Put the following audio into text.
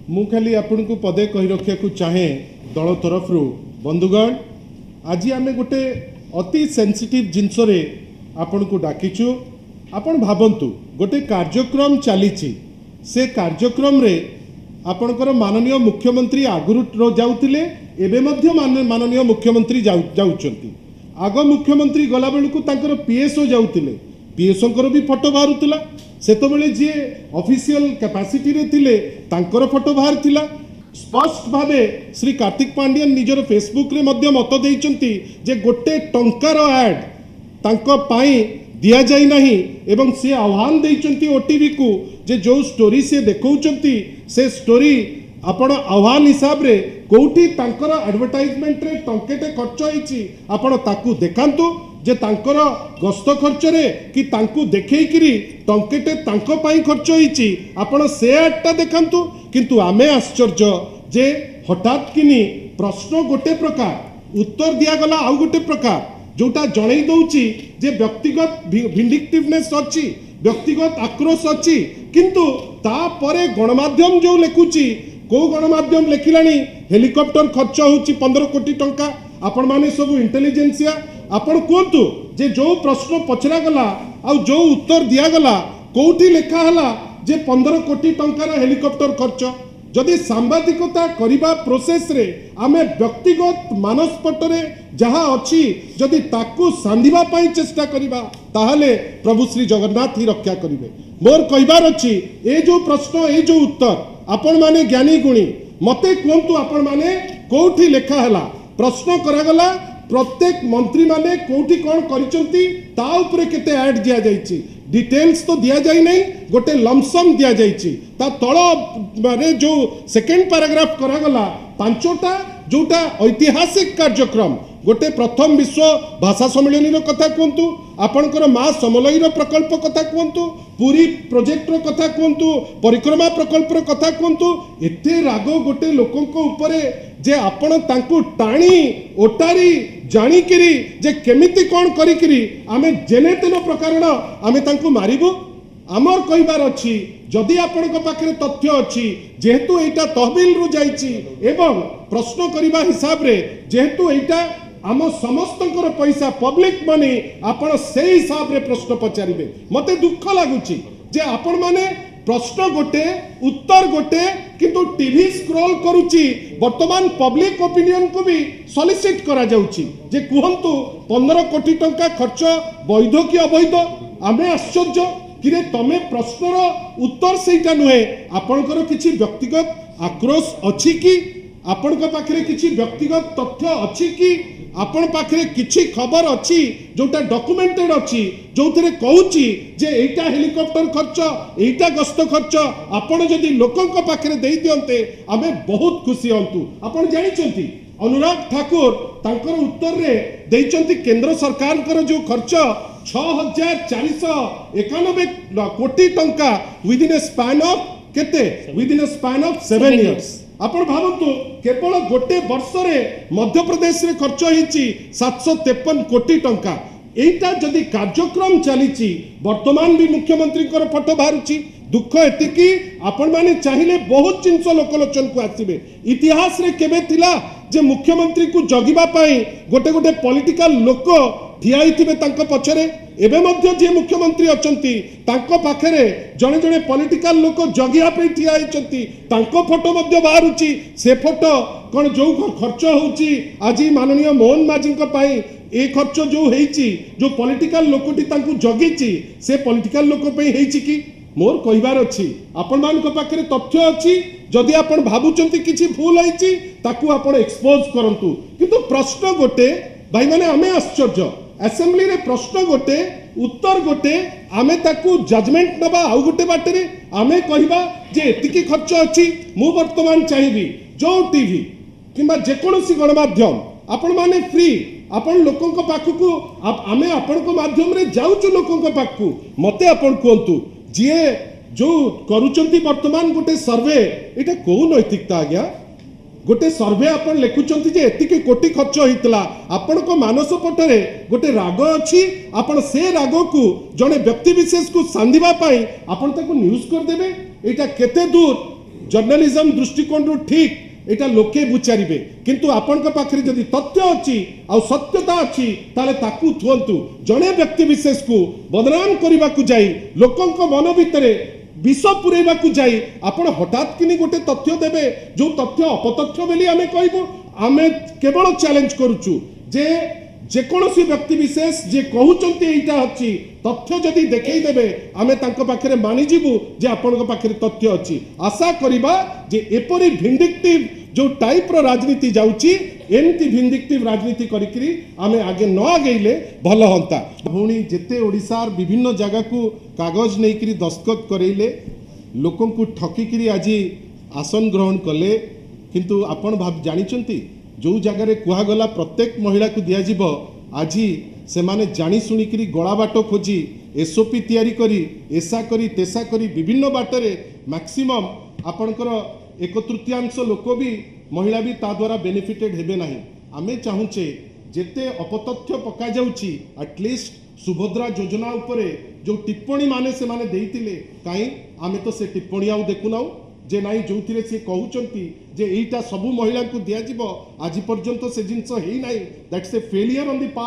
मु खाली आपण को पदे कही रखा को चाहे दल तरफ बंधुगण आज आम गोटे अति सेंसिटिव जिनस आपण को डाकिचु। आपण भावंतु गोटे कार्यक्रम चली से कार्यक्रम रे आपणकर माननीय मुख्यमंत्री आगुरु जाउतिले एबे मध्य माननीय मुख्यमंत्री जाउचंती। आग मुख्यमंत्री गला बेलू तांकर पीएसओ जाउतिले पीएसओ भी फोटो बाहरुला सेतबेले जी ऑफिशियल कैपेसिटी रे थिले तांकर फोटो बाहर थिला। स्पष्ट भावे श्री कार्तिक पांड्यन निजर फेसबुक रे मध्य मत देइचंती जे गोटे टंकार ऐड तांको पाई दिया जाई नहीं एवं से आह्वान देइचंती ओटीवी को जे जो स्टोरी से देखौचंती से स्टोरी आपण आह्वान हिसाब रे कोठी तांकर एडवर्टाइजमेंट रे टंकेटे खर्च होईची आपण ताकू देखांतु जे तांकर गस्त खर्च रे कि तांकू देखैकिरी टंकेटे तांको पाई खर्च होईची आपण से एडटा देखांतु। किंतु आमे आश्चर्य जे हठात किनी प्रश्न गोटे प्रकार उत्तर दिया गला आउ गोटे प्रकार जोटा जणई दउची जे व्यक्तिगत विंडिक्टिवनेस अछि व्यक्तिगत आक्रोश अछि किंतु ता परे गणमाध्यम जो लेखुची को गणमाध्यम लेखिलानी हेलिकॉप्टर खर्च होची 15 कोटी टंका। आपण माने सब इंटेलिजेंसिया आपण कोंतु जे जो प्रश्न पचरा गला आ जो उत्तर दिया गला कोठी लेखा हला जे 15 कोटी टंकार हेलिकॉप्टर खर्च। जदि सांबादिकता करिबा प्रोसेस रे आमे व्यक्तिगत मानसपट रे जहा अछि जदि ताकू सांधिबा पाई चेष्टा करिबा ताहले प्रभु श्री जगन्नाथ ही रक्षा करिवे। मोर कहिबार अछि ए जो प्रश्न ए जो उत्तर आपण माने ज्ञानी गुणी मते कोंतु आपण माने कोठी लेखा हला प्रश्न करागला प्रत्येक मंत्री माने कोठी कोन करिसंती ता ऊपर केते ऐड दिया जाईची डिटेल्स तो दिया जाई नहीं गोटे लमसम दिया जाईची ता तळ माने जो सेकंड पैराग्राफ करागला पांचोटा जोटा ऐतिहासिक कार्यक्रम गोटे प्रथम विश्व भाषा सम्मेलन कथा कहतु आपणकर माँ समलई प्रकल्प कथा कहतु पूरी प्रोजेक्ट कथा कहतु परिक्रमा प्रकल्प कथा कहतु एते राग गोटे लोकंक उपरे जे आपण तांकु टाणी ओटारी जानिकिरी जे केमिति कोन करिकिरी आमे जेने तेनो प्रकार आमे तांकु मारिबु। आमर कहिबार अछि जदि आपणक पाखरे तथ्य अछि जेहेतु एटा तहबिल रु जाईची एवं प्रश्न करिबा हिसाब रे जेहेतु एटा आम समस्तंकर पैसा पब्लिक मनी आपण से हिसाब रे प्रश्न पचारिबे। मते दुख लागुची जे आपण माने प्रश्न गोटे उत्तर गोटे किंतु टीवी स्क्रॉल करूची वर्तमान पब्लिक ओपिनियन को भी सॉलिसिट करा जाउची जे कुहंतु 15 कोटी टंका खर्च वैध कि अवैध। आमे आश्चर्य किरे तमे प्रश्नर उत्तर सेटा नुहे आपणकर किछि व्यक्तिगत आक्रोश अछि कि आपणक पाखरे किछि व्यक्तिगत तथ्य अछि कि आपण पाखरे किछि खबर अछि जोटा डॉक्यूमेंटेड अछि जोथरे कहूची जे एटा हेलिकॉप्टर खर्च एटा गस्त खर्च आपण जदि लोकंक पाखरे देई दियंते आमे बहुत खुशी हंतु। आपण जानिचंती अनुराग ठाकुर तांकर उत्तर रे देइचंती केंद्र सरकार कर जो खर्च 6491 कोटी टंका विदिन ए स्पैन ऑफ केते within A span of 7 years. आपण भावतु केवल गोटे वर्ष रे मध्य प्रदेश रे खर्च होईची 753 कोटी टंका। एटा जदि कार्यक्रम चलीची वर्तमान भी मुख्यमंत्री कर फोटो बाहरुची दुख एतिकी आपण माने चाहिए बहुत जिनस लोकलोचन को आसीबे। इतिहास रे केबे थिला जे मुख्यमंत्री को जगिबा पाई गोटे गोटे पॉलिटिकल लोक ठियाइथिबे तांको पछरे एबे मध्य जे मुख्यमंत्री अचंती तांको पाखरे जणे जणे पॉलिटिकल लोक जगिया पे ठिया आइचंती तांको फोटो मध्य बाहरुची से फोटो कोन जो खर्च होउची आजी माननीय मोहन माझी को पाई ए खर्च जो हेइची जो पॉलिटिकल लोकटी तांको जगिची से पॉलिटिकल लोक पे हेइची कि मोर कहिबार अछि आपण मान को पाखरे तथ्य अछि जदि आपण भाबुचंती किछि भूल होइची ताकू आपण एक्सपोज करंतु किंतु प्रश्न गोटे भाई माने आमे आश्चर्य असेंबली रे प्रश्न गोटे उत्तर गोटे आमे ताकू जजमेंट नबा आउ गोटे बाटरे आमे कहिबा जे एतिकी खर्च अछि मु वर्तमान चाहिबी जो टीवी किंबा जे कोनोसी गणमाध्यम आपण माने फ्री आपण लोकंक पाखकू आमे आपणक माध्यम रे जाउचु लोकंक पाखकू मते आपण कोंतु जे जो करूचंती वर्तमान गोटे सर्वे एटा को नैतिकता आज्ञा गोटे सर्वे आपण लिखुचंती जे एतिकी कोटी खर्च होइतला आपणक मानस पटरे गोटे राग अछि आपण से राग को जने व्यक्ति विशेष को सांधिबा पाई आपण ताको न्यूज कर देबे एटा केते दूर जर्नलिज्म दृष्टिकोण ठीक एटा लोके बुचारिबे किंतु आपनका पाखरे जदि तथ्य अछि आ सत्यता अछि ताले ताकू थुंतु जणे व्यक्ति विशेष को बदनाम करबा को जाई लोकंक मन भितरे विष पुरेबा को जाई आपण हठात किनी गोटे तथ्य देबे जो तथ्य अपतथ्य बेली आमे कहबो आमे केवल चैलेंज करूछु जे जेकोसी व्यक्ति विशेष जे कहउचंती एटा अछि तथ्य जदि देखै देबे आमे तांको पाखरे मानि जिवु जे आपनका पाखरे तथ्य अछि आशा करिबा जे एपरि विंडिक्टिव जो टाइप रो राजनीति जाउची एमती विंडिक्टिव राजनीति करिकरी आमे आगे न आगेले भल हंता भौणी जेते ओडिसार विभिन्न जगह को कागज नेकरी दस्तखत करेले लोकन को ठकीकरी आजी आसन ग्रहण कले किंतु आपण भाब जानिचंती जो जगार कुहगला प्रत्येक महिला को दियाजिब आज से माने जानी शुणिकी गला बाट खोजी एसओपी तैयारी करी एसा करी तेसा करी विभिन्न बाटरे मैक्सिमम आपणकर 1/3 लोक भी महिला भी ता द्वारा बेनिफिटेड हेबे नाही आमे चाहूचे जेते अपतथ्य पका जाउची एटलिस्ट सुभद्रा योजना उपरे जो टिप्पणी माने से माने देइतिले काई आमे तो से टिप्पणी आउ देखुनाउ जे नाई जो सी कहउचंती जे एटा सबु महिला को दिया जिवो आज पर्यंत से जिंस हेई नाही that's a failure on the part